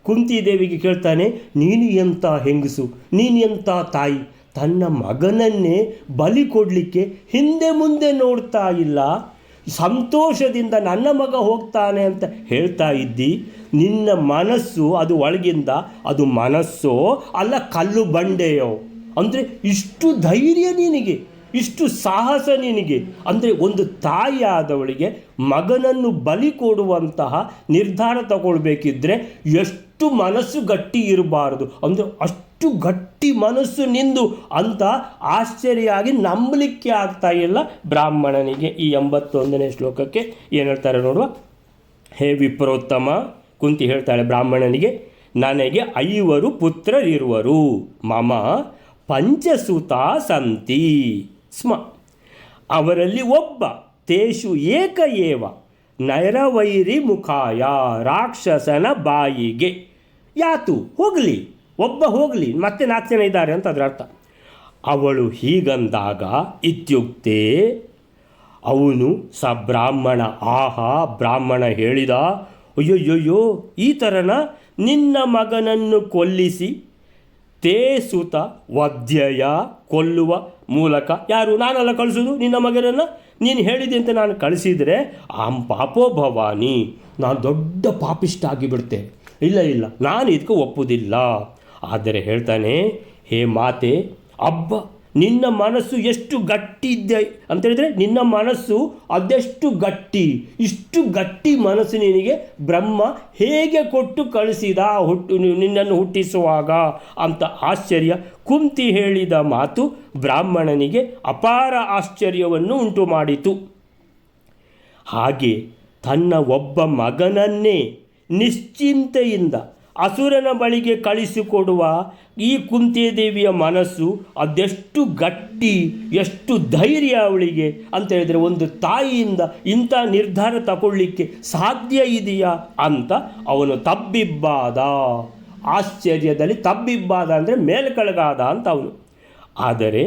ಕುಂತಿದೇವಿಗೆ ಕೇಳ್ತಾನೆ, ನೀನು ಎಂಥ ಹೆಂಗಸು, ನೀನು ಎಂಥ ತಾಯಿ, ತನ್ನ ಮಗನನ್ನೇ ಬಲಿ ಕೊಡಲಿಕ್ಕೆ ಹಿಂದೆ ಮುಂದೆ ನೋಡ್ತಾ ಇಲ್ಲ, ಸಂತೋಷದಿಂದ ನನ್ನ ಮಗ ಹೋಗ್ತಾನೆ ಅಂತ ಹೇಳ್ತಾ ಇದ್ದಿ. ನಿನ್ನ ಮನಸ್ಸು ಅದು ಒಳಗಿಂದ ಅದು ಮನಸ್ಸೋ ಅಲ್ಲ ಕಲ್ಲು ಬಂಡೆಯೋ? ಅಂದರೆ ಇಷ್ಟು ಧೈರ್ಯ ನಿನಗೆ, ಇಷ್ಟು ಸಾಹಸ ನಿನಗೆ. ಅಂದರೆ ಒಂದು ತಾಯಿಯಾದವಳಿಗೆ ಮಗನನ್ನು ಬಲಿ ಕೊಡುವಂತಹ ನಿರ್ಧಾರ ತಗೊಳ್ಬೇಕಿದ್ರೆ ಎಷ್ಟು ಮನಸ್ಸು ಗಟ್ಟಿ ಇರಬಾರದು, ಅಂದರೆ ಅಷ್ಟು ಗಟ್ಟಿ ಮನಸ್ಸು ನಿಂದು ಅಂತ ಆಶ್ಚರ್ಯ ನಂಬಲಿಕ್ಕೆ ಆಗ್ತಾ ಇಲ್ಲ ಬ್ರಾಹ್ಮಣನಿಗೆ. ಈ 81ನೇ ಶ್ಲೋಕಕ್ಕೆ ಏನು ಹೇಳ್ತಾರೆ ನೋಡುವ. ಹೇ ವಿಪ್ರೋತ್ತಮ, ಕುಂತಿ ಹೇಳ್ತಾಳೆ ಬ್ರಾಹ್ಮಣನಿಗೆ, ನನಗೆ 5 ಪುತ್ರರಿರುವರು, ಮಮ ಪಂಚಸುತ ಸಂತಿ ಸ್ಮ, ಅವರಲ್ಲಿ ಒಬ್ಬ, ತೇಷು ಏಕ ಏವ ನೈರವೈರಿ ಮುಖಾಯ, ರಾಕ್ಷಸನ ಬಾಯಿಗೆ, ಯಾತು ಹೋಗಲಿ, ಒಬ್ಬ ಹೋಗಲಿ, ಮತ್ತೆ 4 ಜನ ಇದ್ದಾರೆ ಅಂತ ಅದರ ಅರ್ಥ. ಅವಳು ಹೀಗಂದಾಗ ಇತ್ಯುಕ್ತೆ ಅವನು ಸ ಬ್ರಾಹ್ಮಣ, ಆಹಾ ಬ್ರಾಹ್ಮಣ ಹೇಳಿದ, ಅಯ್ಯೋಯ್ಯೋ ಈ ಥರನ ನಿನ್ನ ಮಗನನ್ನು ಕೊಲ್ಲಿಸಿ ತೇ ಸುತ ವಧ್ಯಯ ಕೊಲ್ಲುವ ಮೂಲಕ, ಯಾರು ನಾನೆಲ್ಲ ಕಳಿಸೋದು ನಿನ್ನ ಮಗನನ್ನು, ನೀನು ಹೇಳಿದೆ ಅಂತ ನಾನು ಕಳಿಸಿದರೆ ಆಂ ಪಾಪೋ ಭವಾನಿ, ನಾನು ದೊಡ್ಡ ಪಾಪಿಷ್ಟ ಆಗಿಬಿಡ್ತೇನೆ, ಇಲ್ಲ ನಾನು ಇದಕ್ಕೆ ಒಪ್ಪುವುದಿಲ್ಲ. ಆದರೆ ಹೇಳ್ತಾನೆ, ಹೇ ಮಾತೆ, ಅಬ್ಬ ನಿನ್ನ ಮನಸ್ಸು ಎಷ್ಟು ಗಟ್ಟಿ ಇದೆ ಅಂತೇಳಿದರೆ ನಿನ್ನ ಮನಸ್ಸು ಅದೆಷ್ಟು ಗಟ್ಟಿ, ಇಷ್ಟು ಗಟ್ಟಿ ಮನಸ್ಸು ನಿನಗೆ ಬ್ರಹ್ಮ ಹೇಗೆ ಕೊಟ್ಟು ಕಳಿಸಿದ ನಿನ್ನನ್ನು ಹುಟ್ಟಿಸುವಾಗ ಅಂತ ಆಶ್ಚರ್ಯ. ಕುಂತಿ ಹೇಳಿದ ಮಾತು ಬ್ರಾಹ್ಮಣನಿಗೆ ಅಪಾರ ಆಶ್ಚರ್ಯವನ್ನು ಉಂಟು ಮಾಡಿತು. ಹಾಗೆ ತನ್ನ ಒಬ್ಬ ಮಗನನ್ನೇ ನಿಶ್ಚಿಂತೆಯಿಂದ ಅಸುರನ ಬಳಿಗೆ ಕಳಿಸಿಕೊಡುವ ಈ ಕುಂತಿದೇವಿಯ ಮನಸ್ಸು ಅದೆಷ್ಟು ಗಟ್ಟಿ, ಎಷ್ಟು ಧೈರ್ಯ ಅವಳಿಗೆ ಅಂತ ಹೇಳಿದರೆ ಒಂದು ತಾಯಿಯಿಂದ ಇಂಥ ನಿರ್ಧಾರ ತಗೊಳ್ಳಿಕ್ಕೆ ಸಾಧ್ಯ ಇದೆಯಾ ಅಂತ ಅವನು ತಬ್ಬಿಬ್ಬಾದ. ಆಶ್ಚರ್ಯದಲ್ಲಿ ತಬ್ಬಿಬ್ಬಾದ ಅಂದರೆ ಮೇಲ್ಕೆಳಗಾದ ಅಂತ ಅವನು. ಆದರೆ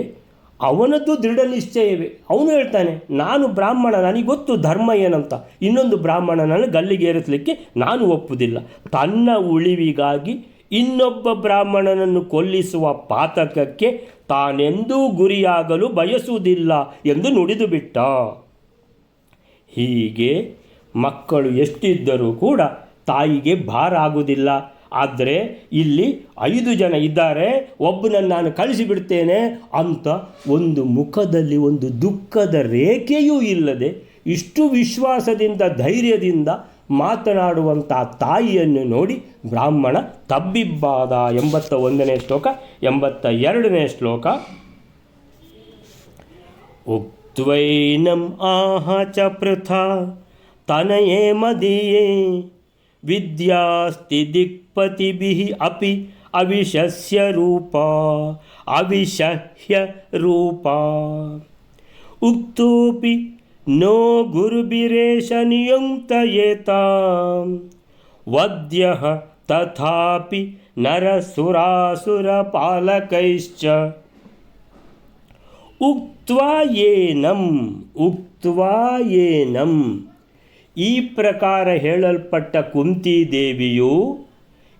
ಅವನದ್ದು ದೃಢ ನಿಶ್ಚಯವೇ. ಅವನು ಹೇಳ್ತಾನೆ, ನಾನು ಬ್ರಾಹ್ಮಣ, ನನಗೆ ಗೊತ್ತು ಧರ್ಮ ಏನಂತ, ಇನ್ನೊಂದು ಬ್ರಾಹ್ಮಣನನ್ನು ಗಲ್ಲಿಗೇರಿಸಲಿಕ್ಕೆ ನಾನು ಒಪ್ಪುವುದಿಲ್ಲ. ತನ್ನ ಉಳಿವಿಗಾಗಿ ಇನ್ನೊಬ್ಬ ಬ್ರಾಹ್ಮಣನನ್ನು ಕೊಲ್ಲಿಸುವ ಪಾತಕಕ್ಕೆ ತಾನೆಂದೂ ಗುರಿಯಾಗಲು ಬಯಸುವುದಿಲ್ಲ ಎಂದು ನುಡಿದು ಬಿಟ್ಟ. ಹೀಗೆ ಮಕ್ಕಳು ಎಷ್ಟಿದ್ದರೂ ಕೂಡ ತಾಯಿಗೆ ಭಾರ ಆಗುವುದಿಲ್ಲ. ಆದರೆ ಇಲ್ಲಿ 5 ಜನ ಇದ್ದಾರೆ, ಒಬ್ಬನನ್ನು ನಾನು ಕಳಿಸಿಬಿಡ್ತೇನೆ ಅಂತ ಒಂದು ಮುಖದಲ್ಲಿ ಒಂದು ದುಃಖದ ರೇಖೆಯೂ ಇಲ್ಲದೆ ಇಷ್ಟು ವಿಶ್ವಾಸದಿಂದ ಧೈರ್ಯದಿಂದ ಮಾತನಾಡುವಂಥ ತಾಯಿಯನ್ನು ನೋಡಿ ಬ್ರಾಹ್ಮಣ ತಬ್ಬಿಬ್ಬಾದ. 81ನೇ ಶ್ಲೋಕ. 82ನೇ ಶ್ಲೋಕ. ಉಕ್ತ್ವೈನಂ ಆಹ ಚ ಪೃಥಾ ತನಯೇ ಮದೀಯೇ ವಿದ್ಯಾಸ್ತಿ ದಿಕ್ಪತಿಭಿಃ ಅಪಿ ಅವಿಶಸ್ಯ ರೂಪ ಅವಿಶಹ್ಯ ರೂಪ ಉಕ್ತೋಪಿ ನೋ ಗುರುಭಿರೇಶ ನಿಯುಕ್ತಯೇತಾಂ ವದ್ಯಃ ತಥಾಪಿ ನರಸುರಾಸುರಪಾಲಕೈಶ್ಚ ಉಕ್ತ್ವಾ ಏನಂ ಈ ಪ್ರಕಾರ ಹೇಳಲ್ಪಟ್ಟ ಕುಂತಿದೇವಿಯು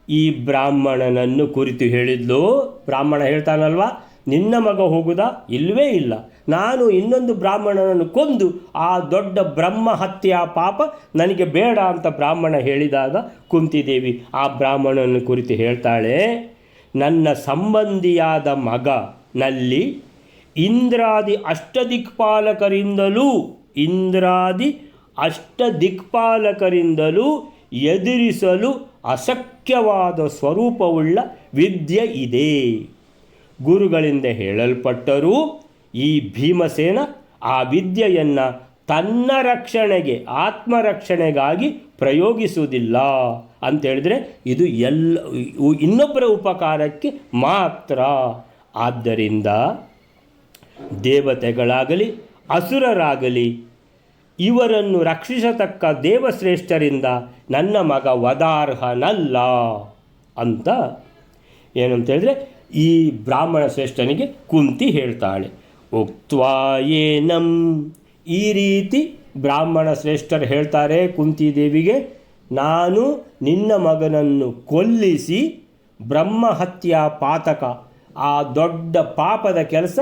ಈ ಬ್ರಾಹ್ಮಣನನ್ನು ಕುರಿತು ಹೇಳಿದ್ಲು. ಬ್ರಾಹ್ಮಣ ಹೇಳ್ತಾನಲ್ವ, ನಿನ್ನ ಮಗ ಹೋಗುವುದಾ? ಇಲ್ಲವೇ ಇಲ್ಲ. ನಾನು ಇನ್ನೊಂದು ಬ್ರಾಹ್ಮಣನನ್ನು ಕೊಂದು ಆ ದೊಡ್ಡ ಬ್ರಹ್ಮ ಹತ್ಯೆಯ ಪಾಪ ನನಗೆ ಬೇಡ ಅಂತ ಬ್ರಾಹ್ಮಣ ಹೇಳಿದಾಗ ಕುಂತಿದೇವಿ ಆ ಬ್ರಾಹ್ಮಣನನ್ನು ಕುರಿತು ಹೇಳ್ತಾಳೆ, ನನ್ನ ಸಂಬಂಧಿಯಾದ ಮಗನಲ್ಲಿ ಇಂದ್ರಾದಿ ಅಷ್ಟದಿಕ್ಪಾಲಕರಿಂದಲೂ ಎದುರಿಸಲು ಅಶಕ್ಯವಾದ ಸ್ವರೂಪವುಳ್ಳ ವಿದ್ಯೆ ಇದೆ. ಗುರುಗಳಿಂದ ಹೇಳಲ್ಪಟ್ಟರೂ ಈ ಭೀಮಸೇನ ಆ ವಿದ್ಯೆಯನ್ನು ತನ್ನ ರಕ್ಷಣೆಗೆ, ಆತ್ಮರಕ್ಷಣೆಗಾಗಿ ಪ್ರಯೋಗಿಸುವುದಿಲ್ಲ ಅಂತೇಳಿದರೆ ಇದು ಇನ್ನೊಬ್ಬರ ಉಪಕಾರಕ್ಕೆ ಮಾತ್ರ. ಆದ್ದರಿಂದ ದೇವತೆಗಳಾಗಲಿ ಅಸುರರಾಗಲಿ ಇವರನ್ನು ರಕ್ಷಿಸತಕ್ಕ ದೇವಶ್ರೇಷ್ಠರಿಂದ ನನ್ನ ಮಗ ವದಾರ್ಹನಲ್ಲ ಅಂತ ಏನಂತೇಳಿದ್ರೆ ಈ ಬ್ರಾಹ್ಮಣ ಶ್ರೇಷ್ಠನಿಗೆ ಕುಂತಿ ಹೇಳ್ತಾಳೆ. ಉಕ್ತ್ವಾ ಏನಂ, ಈ ರೀತಿ ಬ್ರಾಹ್ಮಣ ಶ್ರೇಷ್ಠರು ಹೇಳ್ತಾರೆ ಕುಂತಿದೇವಿಗೆ, ನಾನು ನಿನ್ನ ಮಗನನ್ನು ಕೊಲ್ಲಿಸಿ ಬ್ರಹ್ಮಹತ್ಯಾ ಪಾತಕ, ಆ ದೊಡ್ಡ ಪಾಪದ ಕೆಲಸ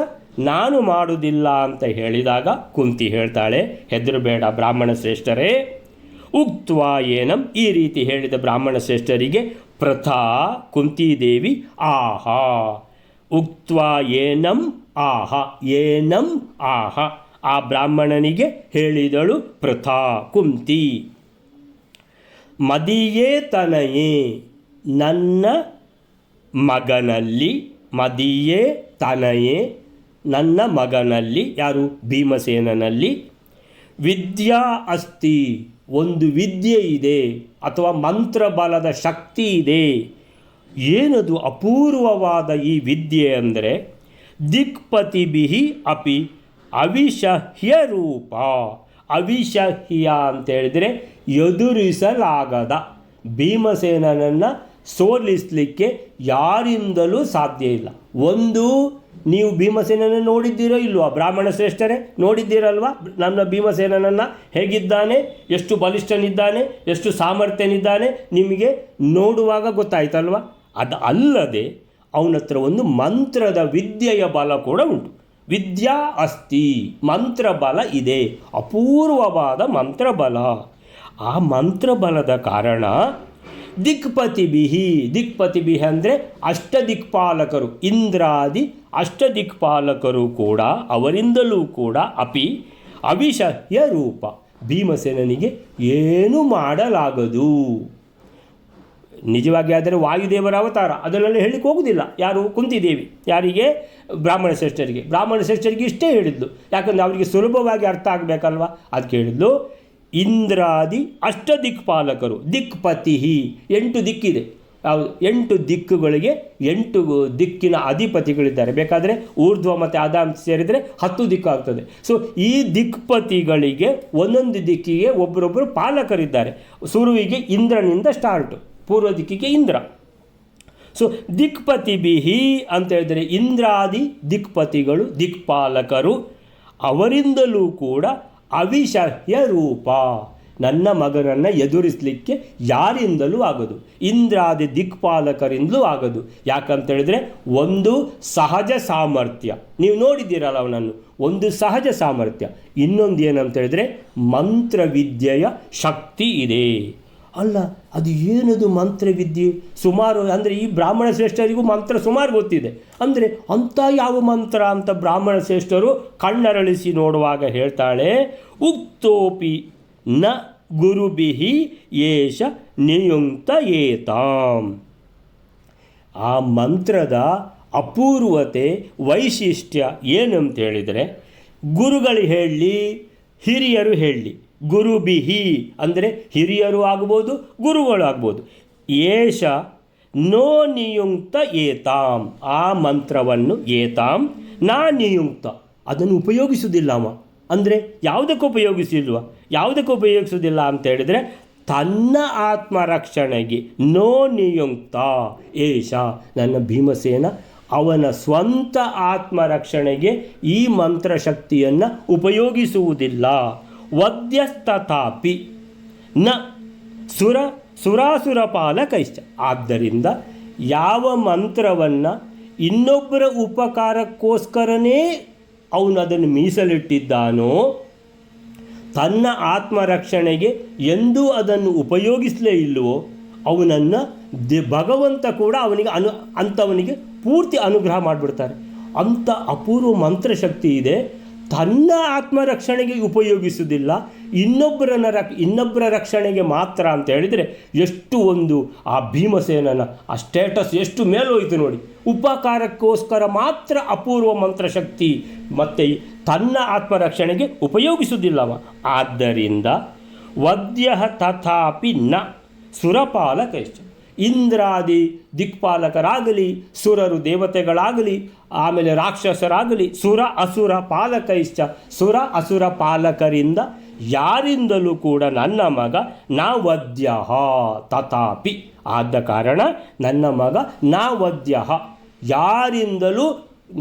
ನಾನು ಮಾಡುವುದಿಲ್ಲ ಅಂತ ಹೇಳಿದಾಗ ಕುಂತಿ ಹೇಳ್ತಾಳೆ, ಹೆದರಬೇಡ ಬ್ರಾಹ್ಮಣ ಶ್ರೇಷ್ಠರೇ. ಉಕ್ತ್ವಾ ಏನಂ, ಈ ರೀತಿ ಹೇಳಿದ ಬ್ರಾಹ್ಮಣ ಶ್ರೇಷ್ಠರಿಗೆ ಪ್ರಥಾ ಕುಂತಿದೇವಿ ಆಹಾ. ಉಕ್ತ್ವಾ ಏನಂ ಆಹ, ಆ ಬ್ರಾಹ್ಮಣನಿಗೆ ಹೇಳಿದಳು ಪ್ರಥಾ ಕುಂತಿ, ಮದೀಯೇ ತನಯೇ, ನನ್ನ ಮಗನಲ್ಲಿ, ಮದೀಯೇ ತನಯೇ, ನನ್ನ ಮಗನಲ್ಲಿ, ಯಾರು? ಭೀಮಸೇನನಲ್ಲಿ, ವಿದ್ಯಾ ಅಸ್ತಿ, ಒಂದು ವಿದ್ಯೆ ಇದೆ ಅಥವಾ ಮಂತ್ರಬಲದ ಶಕ್ತಿ ಇದೆ. ಏನದು ಅಪೂರ್ವವಾದ ಈ ವಿದ್ಯೆ ಅಂದರೆ ದಿಕ್ಪತಿಭಿಃ ಅಪಿ ಅವಿಶಹ್ಯ ರೂಪ. ಅವಿಶಹ್ಯ ಅಂತೇಳಿದರೆ ಎದುರಿಸಲಾಗದ, ಭೀಮಸೇನನನ್ನು ಸೋಲಿಸಲಿಕ್ಕೆ ಯಾರಿಂದಲೂ ಸಾಧ್ಯ ಇಲ್ಲ. ಒಂದು, ನೀವು ಭೀಮಸೇನನ್ನು ನೋಡಿದ್ದೀರೋ ಇಲ್ವಾ? ಬ್ರಾಹ್ಮಣ ಶ್ರೇಷ್ಠರೇ ನೋಡಿದ್ದೀರಲ್ವಾ ನನ್ನ ಭೀಮಸೇನನನ್ನು? ಹೇಗಿದ್ದಾನೆ, ಎಷ್ಟು ಬಲಿಷ್ಠನಿದ್ದಾನೆ, ಎಷ್ಟು ಸಾಮರ್ಥ್ಯನಿದ್ದಾನೆ, ನಿಮಗೆ ನೋಡುವಾಗ ಗೊತ್ತಾಯ್ತಲ್ವ? ಅದು ಅಲ್ಲದೆ ಅವನ ಹತ್ರ ಒಂದು ಮಂತ್ರದ ವಿದ್ಯೆಯ ಬಲ ಕೂಡ ಉಂಟು. ವಿದ್ಯಾ ಅಸ್ತಿ, ಮಂತ್ರಬಲ ಇದೆ, ಅಪೂರ್ವವಾದ ಮಂತ್ರಬಲ. ಆ ಮಂತ್ರಬಲದ ಕಾರಣ ದಿಕ್ಪತಿಭಿಃ ಅಂದರೆ ಅಷ್ಟದಿಕ್ಪಾಲಕರು, ಇಂದ್ರಾದಿ ಅಷ್ಟದಿಕ್ಪಾಲಕರು ಕೂಡ, ಅವರಿಂದಲೂ ಕೂಡ ಅಪಿ ಅವಿಶಹ್ಯ ರೂಪ, ಭೀಮಸೇನನಿಗೆ ಏನು ಮಾಡಲಾಗದು. ನಿಜವಾಗಿ ಆದರೆ ವಾಯುದೇವರ ಅವತಾರ, ಅದನ್ನೆಲ್ಲ ಹೇಳಿಕ್ಕೆ ಹೋಗುವುದಿಲ್ಲ ಯಾರು? ಕುಂತಿದೇವಿ. ಯಾರಿಗೆ? ಬ್ರಾಹ್ಮಣ ಶ್ರೇಷ್ಠರಿಗೆ. ಬ್ರಾಹ್ಮಣ ಶ್ರೇಷ್ಠರಿಗೆ ಇಷ್ಟೇ ಹೇಳಿದ್ಲು, ಯಾಕಂದರೆ ಅವರಿಗೆ ಸುಲಭವಾಗಿ ಅರ್ಥ ಆಗಬೇಕಲ್ವ, ಅದಕ್ಕೆ ಹೇಳಿದ್ಲು. ಇಂದ್ರಾದಿ ಅಷ್ಟದಿಕ್ಪಾಲಕರು, ದಿಕ್ಪತಿ, 8 ದಿಕ್ಕಿದೆ. 8 ದಿಕ್ಕುಗಳಿಗೆ 8 ದಿಕ್ಕಿನ ಅಧಿಪತಿಗಳಿದ್ದಾರೆ. ಬೇಕಾದರೆ ಊರ್ಧ್ವ ಮತ್ತು ಅಧ ಅಂತ ಸೇರಿದರೆ 10 ದಿಕ್ಕು ಆಗ್ತದೆ. ಸೊ ಈ ದಿಕ್ಪತಿಗಳಿಗೆ ಒಂದೊಂದು ದಿಕ್ಕಿಗೆ ಒಬ್ಬರೊಬ್ಬರು ಪಾಲಕರಿದ್ದಾರೆ. ಸುರುವಿಗೆ ಇಂದ್ರನಿಂದ ಸ್ಟಾರ್ಟು, ಪೂರ್ವ ದಿಕ್ಕಿಗೆ ಇಂದ್ರ. ಸೊ ದಿಕ್ಪತಿಭಿಃ ಅಂತ ಹೇಳಿದರೆ ಇಂದ್ರಾದಿ ದಿಕ್ಪತಿಗಳು, ದಿಕ್ಪಾಲಕರು, ಅವರಿಂದಲೂ ಕೂಡ ಅವಿಶಹ್ಯ ರೂಪ, ನನ್ನ ಮಗನನ್ನು ಎದುರಿಸಲಿಕ್ಕೆ ಯಾರಿಂದಲೂ ಆಗದು, ಇಂದ್ರಾದಿ ದಿಕ್ಪಾಲಕರಿಂದಲೂ ಆಗದು. ಯಾಕಂತೇಳಿದರೆ ಒಂದು ಸಹಜ ಸಾಮರ್ಥ್ಯ, ನೀವು ನೋಡಿದ್ದೀರಲ್ಲ ಅವನನ್ನು, ಒಂದು ಸಹಜ ಸಾಮರ್ಥ್ಯ, ಇನ್ನೊಂದು ಏನಂತೇಳಿದರೆ ಮಂತ್ರವಿದ್ಯೆಯ ಶಕ್ತಿ ಇದೆ. ಅಲ್ಲ, ಅದು ಏನದು ಮಂತ್ರವಿದ್ಯೆ? ಸುಮಾರು ಅಂದರೆ ಈ ಬ್ರಾಹ್ಮಣ ಶ್ರೇಷ್ಠರಿಗೂ ಮಂತ್ರ ಸುಮಾರು ಗೊತ್ತಿದೆ. ಅಂದರೆ ಅಂಥ ಯಾವ ಮಂತ್ರ ಅಂತ ಬ್ರಾಹ್ಮಣ ಶ್ರೇಷ್ಠರು ಕಣ್ಣರಳಿಸಿ ನೋಡುವಾಗ ಹೇಳ್ತಾಳೆ, ಉಕ್ತೋಪಿ ನ ಗುರುಭಿಃ ಏಷ ನಿಯುಕ್ತ ಏತಾಂ. ಆ ಮಂತ್ರದ ಅಪೂರ್ವತೆ, ವೈಶಿಷ್ಟ್ಯ ಏನಂತ ಹೇಳಿದರೆ, ಗುರುಗಳು ಹೇಳಲಿ, ಹಿರಿಯರು ಹೇಳಲಿ, ಗುರುಬಿಹಿ ಅಂದರೆ ಹಿರಿಯರು ಆಗ್ಬೋದು, ಗುರುಗಳು ಆಗ್ಬೋದು. ಏಷ ನೋ ನಿಯುಕ್ತ ಏತಾಂ, ಆ ಮಂತ್ರವನ್ನು ಏತಾಂ ನಾ ನಿಯುಕ್ತ, ಅದನ್ನು ಉಪಯೋಗಿಸುವುದಿಲ್ಲ ಅವ. ಅಂದರೆ ಯಾವುದಕ್ಕೆ ಉಪಯೋಗಿಸುವುದಿಲ್ಲ ಅಂತ ಹೇಳಿದರೆ ತನ್ನ ಆತ್ಮರಕ್ಷಣೆಗೆ. ನೋ ನಿಯುಕ್ತ ಏಷ, ನನ್ನ ಭೀಮಸೇನ ಅವನ ಸ್ವಂತ ಆತ್ಮರಕ್ಷಣೆಗೆ ಈ ಮಂತ್ರಶಕ್ತಿಯನ್ನು ಉಪಯೋಗಿಸುವುದಿಲ್ಲ. ವದ್ಯಸ್ತಥಾಪಿ ನ ಸುರಾಸುರ ಪಾಲಕೈಶ್ಚ, ಆದ್ದರಿಂದ ಯಾವ ಮಂತ್ರವನ್ನು ಇನ್ನೊಬ್ಬರ ಉಪಕಾರಕ್ಕೋಸ್ಕರನೇ ಅವನು ಅದನ್ನು ಮೀಸಲಿಟ್ಟಿದ್ದಾನೋ ತನ್ನ ಆತ್ಮರಕ್ಷಣೆಗೆ ಎಂದೂ ಅದನ್ನು ಉಪಯೋಗಿಸಲೇ ಇಲ್ಲವೋ ಅವನನ್ನು ಭಗವಂತ ಕೂಡ ಅಂಥವನಿಗೆ ಪೂರ್ತಿ ಅನುಗ್ರಹ ಮಾಡಿಬಿಡ್ತಾರೆ. ಅಂಥ ಅಪೂರ್ವ ಮಂತ್ರಶಕ್ತಿ ಇದೆ. ತನ್ನ ಆತ್ಮರಕ್ಷಣೆಗೆ ಉಪಯೋಗಿಸುವುದಿಲ್ಲ, ಇನ್ನೊಬ್ಬರ ರಕ್ಷಣೆಗೆ ಮಾತ್ರ ಅಂತ ಹೇಳಿದರೆ ಎಷ್ಟು ಒಂದು ಆ ಭೀಮಸೇನನ ಆ ಸ್ಟೇಟಸ್ ಎಷ್ಟು ಮೇಲೋಯ್ತು ನೋಡಿ. ಉಪಕಾರಕ್ಕೋಸ್ಕರ ಮಾತ್ರ ಅಪೂರ್ವ ಮಂತ್ರಶಕ್ತಿ, ಮತ್ತು ತನ್ನ ಆತ್ಮರಕ್ಷಣೆಗೆ ಉಪಯೋಗಿಸುವುದಿಲ್ಲವ. ಆದ್ದರಿಂದ ವದ್ಯ ತಥಾಪಿ ನ ಸುರಪಾಲಕೈಶ್ಚ, ಇಂದ್ರಾದಿ ದಿಕ್ಪಾಲಕರಾಗಲಿ, ಸುರರು ದೇವತೆಗಳಾಗಲಿ, ಆಮೇಲೆ ರಾಕ್ಷಸರಾಗಲಿ, ಸುರ ಅಸುರ ಪಾಲಕೈಶ್ಚ, ಸುರ ಅಸುರ ಪಾಲಕರಿಂದ ಯಾರಿಂದಲೂ ಕೂಡ ನನ್ನ ಮಗ ನಾ ವದ್ಯ ತಥಾಪಿ, ಆದ ಕಾರಣ ನನ್ನ ಮಗ ನಾ ವದ್ಯ, ಯಾರಿಂದಲೂ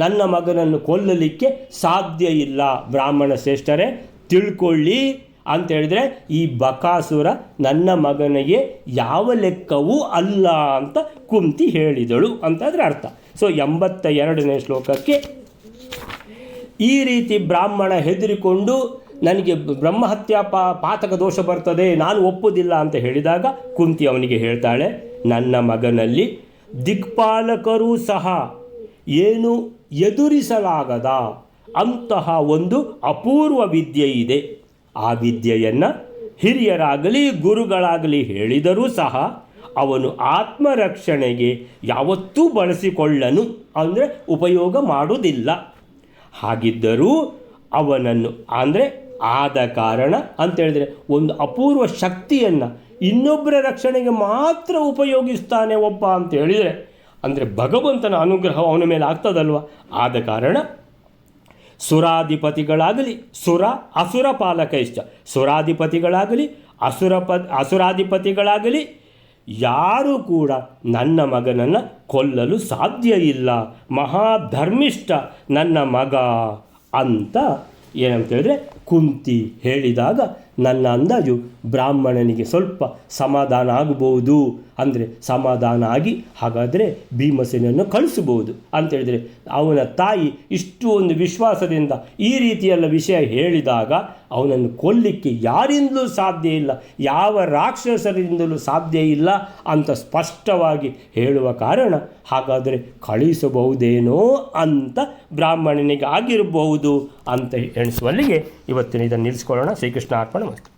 ನನ್ನ ಮಗನನ್ನು ಕೊಲ್ಲಲಿಕ್ಕೆ ಸಾಧ್ಯ ಇಲ್ಲ. ಬ್ರಾಹ್ಮಣ ಶ್ರೇಷ್ಠರೇ ತಿಳ್ಕೊಳ್ಳಿ ಅಂತೇಳಿದರೆ ಈ ಬಕಾಸುರ ನನ್ನ ಮಗನಿಗೆ ಯಾವ ಲೆಕ್ಕವೂ ಅಲ್ಲ ಅಂತ ಕುಂತಿ ಹೇಳಿದಳು ಅಂತಂದರೆ ಅರ್ಥ. ಸೊ 82ನೇ ಶ್ಲೋಕಕ್ಕೆ ಈ ರೀತಿ ಬ್ರಾಹ್ಮಣ ಹೆದರಿಕೊಂಡು ನನಗೆ ಬ್ರಹ್ಮಹತ್ಯಾ ಪಾತಕ ದೋಷ ಬರ್ತದೆ, ನಾನು ಒಪ್ಪುವುದಿಲ್ಲ ಅಂತ ಹೇಳಿದಾಗ ಕುಂತಿ ಅವನಿಗೆ ಹೇಳ್ತಾಳೆ, ನನ್ನ ಮಗನಲ್ಲಿ ದಿಕ್ಪಾಲಕರೂ ಸಹ ಏನು ಎದುರಿಸಲಾಗದ ಅಂತಹ ಒಂದು ಅಪೂರ್ವ ವಿದ್ಯೆ ಇದೆ. ಆ ವಿದ್ಯೆಯನ್ನು ಹಿರಿಯರಾಗಲಿ ಗುರುಗಳಾಗಲಿ ಹೇಳಿದರೂ ಸಹ ಅವನು ಆತ್ಮರಕ್ಷಣೆಗೆ ಯಾವತ್ತೂ ಬಳಸಿಕೊಳ್ಳನು, ಅಂದರೆ ಉಪಯೋಗ ಮಾಡುವುದಿಲ್ಲ. ಹಾಗಿದ್ದರೂ ಅವನನ್ನು ಅಂದರೆ ಆದ ಕಾರಣ ಅಂತೇಳಿದರೆ ಒಂದು ಅಪೂರ್ವ ಶಕ್ತಿಯನ್ನು ಇನ್ನೊಬ್ಬರ ರಕ್ಷಣೆಗೆ ಮಾತ್ರ ಉಪಯೋಗಿಸ್ತಾನೆ ಒಬ್ಬ ಅಂತ ಹೇಳಿದರೆ ಅಂದರೆ ಭಗವಂತನ ಅನುಗ್ರಹ ಅವನ ಮೇಲೆ ಆಗ್ತದಲ್ವ. ಆದ ಕಾರಣ ಸುರಾಧಿಪತಿಗಳಾಗಲಿ, ಅಸುರ ಪಾಲಕೈಶ್ಚ, ಸುರಾಧಿಪತಿಗಳಾಗಲಿ ಅಸುರಾಧಿಪತಿಗಳಾಗಲಿ ಯಾರೂ ಕೂಡ ನನ್ನ ಮಗನನ್ನು ಕೊಲ್ಲಲು ಸಾಧ್ಯ ಇಲ್ಲ, ಮಹಾಧರ್ಮಿಷ್ಠ ನನ್ನ ಮಗ ಅಂತ ಏನಂತೇಳಿದ್ರೆ ಕುಂತಿ ಹೇಳಿದಾಗ ನನ್ನ ಅಂದಾಜು ಬ್ರಾಹ್ಮಣನಿಗೆ ಸ್ವಲ್ಪ ಸಮಾಧಾನ ಆಗಬಹುದು. ಅಂದರೆ ಸಮಾಧಾನ ಆಗಿ ಹಾಗಾದರೆ ಭೀಮಸೇನನ್ನು ಕಳಿಸಬಹುದು ಅಂತೇಳಿದರೆ ಅವನ ತಾಯಿ ಇಷ್ಟು ಒಂದು ವಿಶ್ವಾಸದಿಂದ ಈ ರೀತಿಯೆಲ್ಲ ವಿಷಯ ಹೇಳಿದಾಗ ಅವನನ್ನು ಕೊಲ್ಲಿಕ್ಕೆ ಯಾರಿಂದಲೂ ಸಾಧ್ಯ ಇಲ್ಲ, ಯಾವ ರಾಕ್ಷಸರಿಂದಲೂ ಸಾಧ್ಯ ಇಲ್ಲ ಅಂತ ಸ್ಪಷ್ಟವಾಗಿ ಹೇಳುವ ಕಾರಣ ಹಾಗಾದರೆ ಕಳಿಸಬಹುದೇನೋ ಅಂತ ಬ್ರಾಹ್ಮಣನಿಗೆ ಆಗಿರಬಹುದು ಅಂತ ಎಣಿಸುವಲ್ಲಿಗೆ ಇವತ್ತಿನ ಇದನ್ನು ನಿಲ್ಲಿಸ್ಕೊಳ್ಳೋಣ. ಶ್ರೀಕೃಷ್ಣ ಅರ್ಪಣ ಮಸ್ತು.